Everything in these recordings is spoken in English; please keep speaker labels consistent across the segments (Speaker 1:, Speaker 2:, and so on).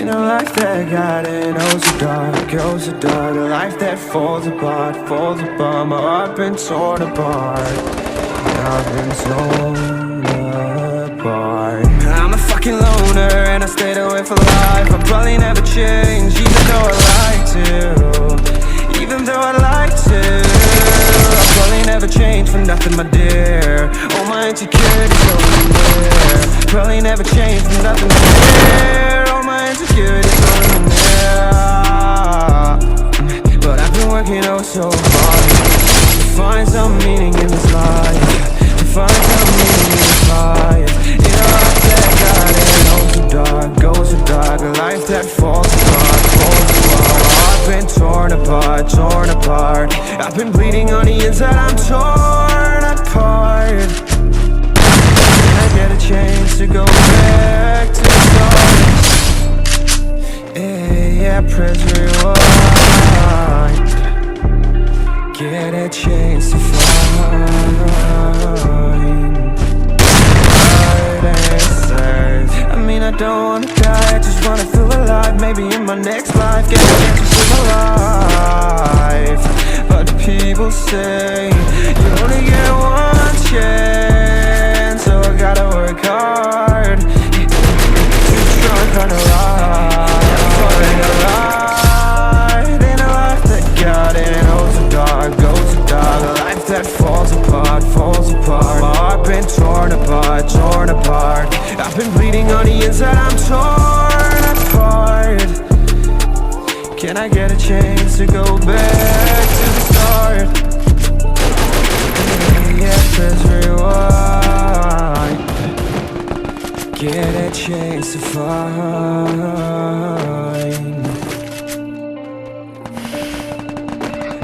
Speaker 1: In a life that got it, oh so dark, oh so dark. A life that falls apart, falls apart. My heart been torn apart, I've been torn apart. I'm a fucking loner and I stayed away for life. I'll probably never change, even though I'd like to. Even though I'd like to, I'll probably never change for nothing, my dear. All my insecurities over there. Probably never change for nothing, my dear. All my insecurities over there. But I've been working oh so hard to find some meaning in this life, to find some meaning in this life. In a life that got it oh so dark, oh so dark. A life that falls apart, falls apart. My heart been torn apart, torn apart. I've been bleeding on the inside, I'm torn apart. Can I get a chance to go back to the start? Yeah, press rewind. Get a chance to find right answers. I mean, I don't wanna die, I just wanna feel alive. Maybe in my next life, get a chance to see my life. But people say you only get one chance, so I gotta work hard to try and find a life, find a light in a life that got it oh so dark, oh so dark. A life that falls apart, falls apart. My heart been torn apart, torn apart. I've been bleeding on the inside, I'm torn apart. Can I get a chance to go back to the start? Yeah, press rewind. Get a chance to find.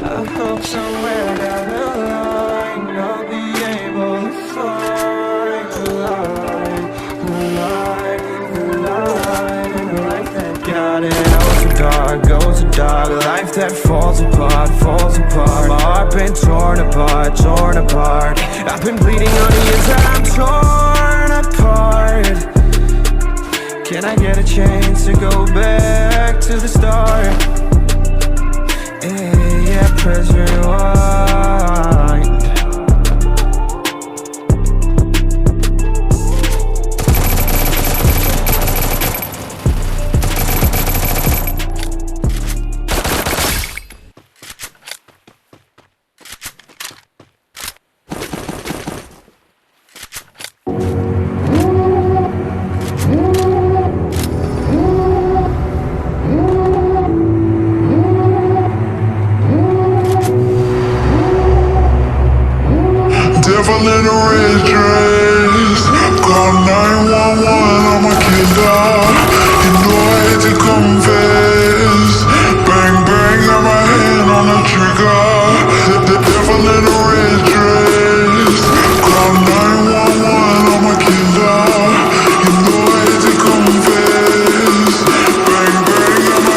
Speaker 1: I hope somewhere down the line I'll be able to find the light, the light, the light in a life that got it oh so dark, oh so dark. A life that falls apart, falls apart. My heart been torn apart, torn apart. I've been bleeding on the inside, I'm torn apart. Can I get a chance to go back to the start? Yeah, press rewind.
Speaker 2: Devil in a red dress, call 911, I'm a killer. You know I had to confess. Bang bang, got my hand on the trigger. The devil in a red dress, call 911, I'm a killer. You know I had to confess. Bang bang, got my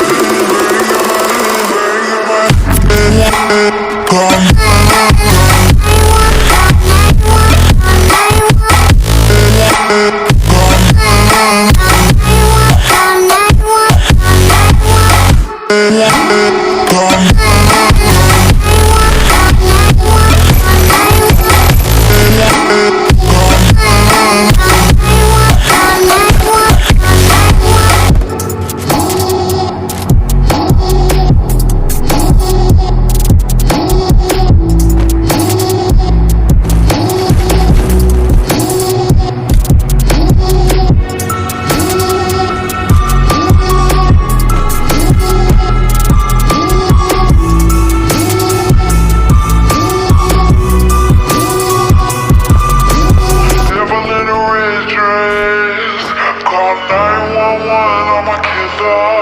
Speaker 2: hand, call Call 911, I'm a killer.